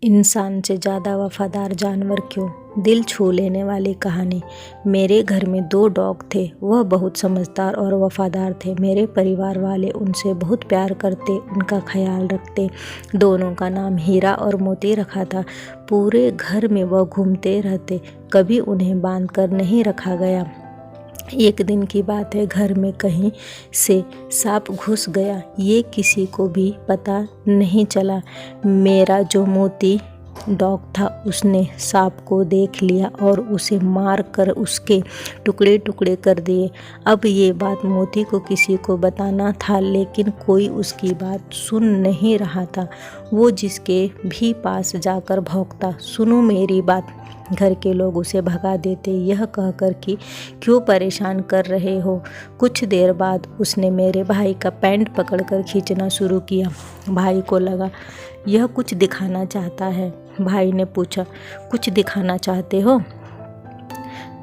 इंसान से ज़्यादा वफादार जानवर क्यों? दिल छू लेने वाली कहानी। मेरे घर में 2 डॉग थे। वह बहुत समझदार और वफादार थे। मेरे परिवार वाले उनसे बहुत प्यार करते, उनका ख्याल रखते। दोनों का नाम हीरा और मोती रखा था। पूरे घर में वह घूमते रहते, कभी उन्हें बांध कर नहीं रखा गया। एक दिन की बात है, घर में कहीं से सांप घुस गया। ये किसी को भी पता नहीं चला। मेरा जो मोती डॉग था, उसने सांप को देख लिया और उसे मार कर उसके टुकड़े टुकड़े कर दिए। अब ये बात मोती को किसी को बताना था, लेकिन कोई उसकी बात सुन नहीं रहा था। वो जिसके भी पास जाकर भौंकता, सुनो मेरी बात। घर के लोग उसे भगा देते, यह कहकर कि क्यों परेशान कर रहे हो। कुछ देर बाद उसने मेरे भाई का पैंट पकड़कर खींचना शुरू किया। भाई को लगा यह कुछ दिखाना चाहता है। भाई ने पूछा, कुछ दिखाना चाहते हो?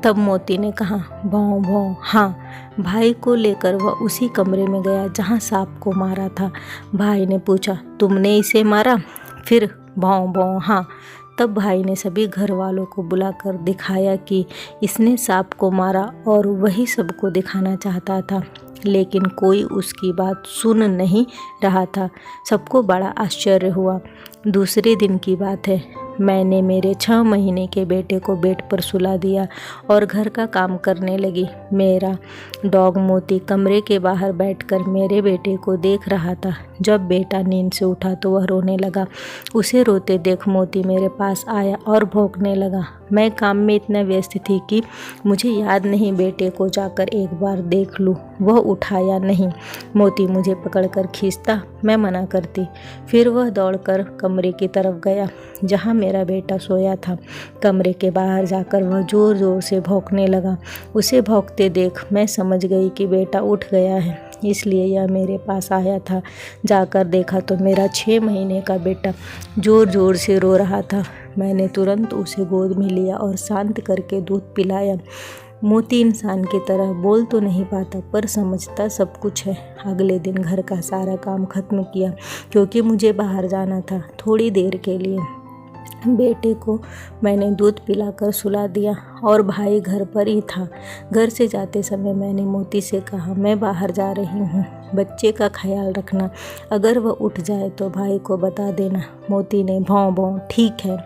तब मोती ने कहा, भौं भौं। हाँ। भाई को लेकर वह उसी कमरे में गया जहाँ सांप को मारा था। भाई ने पूछा, तुमने इसे मारा? फिर भौं भौं। हाँ। तब भाई ने सभी घर वालों को बुलाकर दिखाया कि इसने सांप को मारा और वही सबको दिखाना चाहता था, लेकिन कोई उसकी बात सुन नहीं रहा था। सबको बड़ा आश्चर्य हुआ। दूसरे दिन की बात है, मैंने मेरे 6 महीने के बेटे को बेड पर सुला दिया और घर का काम करने लगी। मेरा डॉग मोती कमरे के बाहर बैठकर मेरे बेटे को देख रहा था। जब बेटा नींद से उठा तो वह रोने लगा। उसे रोते देख मोती मेरे पास आया और भौंकने लगा। मैं काम में इतना व्यस्त थी कि मुझे याद नहीं बेटे को जाकर एक बार देख लूँ। वह उठा या नहीं। मोती मुझे पकड़कर खींचता, मैं मना करती। फिर वह दौड़कर कमरे की तरफ गया जहाँ मेरा बेटा सोया था। कमरे के बाहर जाकर वह ज़ोर ज़ोर से भौंकने लगा। उसे भौंकते देख मैं समझ गई कि बेटा उठ गया है, इसलिए यह मेरे पास आया था। जाकर देखा तो मेरा 6 महीने का बेटा ज़ोर ज़ोर से रो रहा था। मैंने तुरंत उसे गोद में लिया और शांत करके दूध पिलाया। मोती इंसान की तरह बोल तो नहीं पाता, पर समझता सब कुछ है। अगले दिन घर का सारा काम खत्म किया, क्योंकि मुझे बाहर जाना था थोड़ी देर के लिए। बेटे को मैंने दूध पिलाकर सुला दिया और भाई घर पर ही था। घर से जाते समय मैंने मोती से कहा, मैं बाहर जा रही हूँ, बच्चे का ख्याल रखना। अगर वह उठ जाए तो भाई को बता देना। मोती ने भौं भौं ठीक है।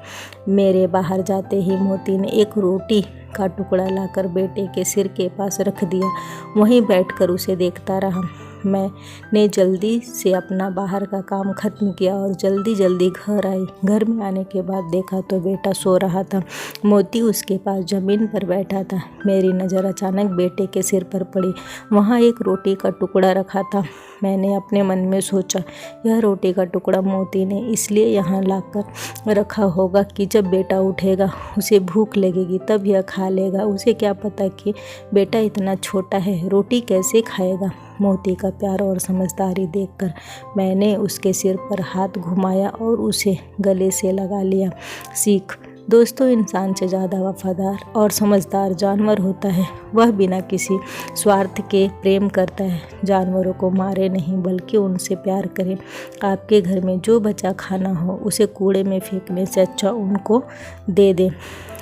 मेरे बाहर जाते ही मोती ने एक रोटी का टुकड़ा लाकर बेटे के सिर के पास रख दिया। वहीं बैठकर उसे देखता रहा। मैंने जल्दी से अपना बाहर का काम खत्म किया और जल्दी घर आई। घर में आने के बाद देखा तो बेटा सो रहा था। मोती उसके पास ज़मीन पर बैठा था। मेरी नज़र अचानक बेटे के सिर पर पड़ी। वहाँ एक रोटी का टुकड़ा रखा था। मैंने अपने मन में सोचा, यह रोटी का टुकड़ा मोती ने इसलिए यहाँ लाकर रखा होगा कि जब बेटा उठेगा उसे भूख लगेगी तब यह खा लेगा। उसे क्या पता कि बेटा इतना छोटा है, रोटी कैसे खाएगा। मोती का प्यार और समझदारी देखकर मैंने उसके सिर पर हाथ घुमाया और उसे गले से लगा लिया। सीख। दोस्तों, इंसान से ज़्यादा वफादार और समझदार जानवर होता है। वह बिना किसी स्वार्थ के प्रेम करता है। जानवरों को मारे नहीं, बल्कि उनसे प्यार करें। आपके घर में जो बचा खाना हो उसे कूड़े में फेंकने से अच्छा उनको दे दें।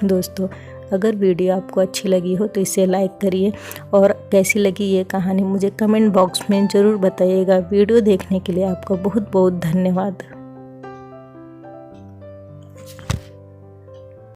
दोस्तों, अगर वीडियो आपको अच्छी लगी हो तो इसे लाइक करिए और कैसी लगी ये कहानी मुझे कमेंट बॉक्स में ज़रूर बताइएगा। वीडियो देखने के लिए आपका बहुत बहुत धन्यवाद।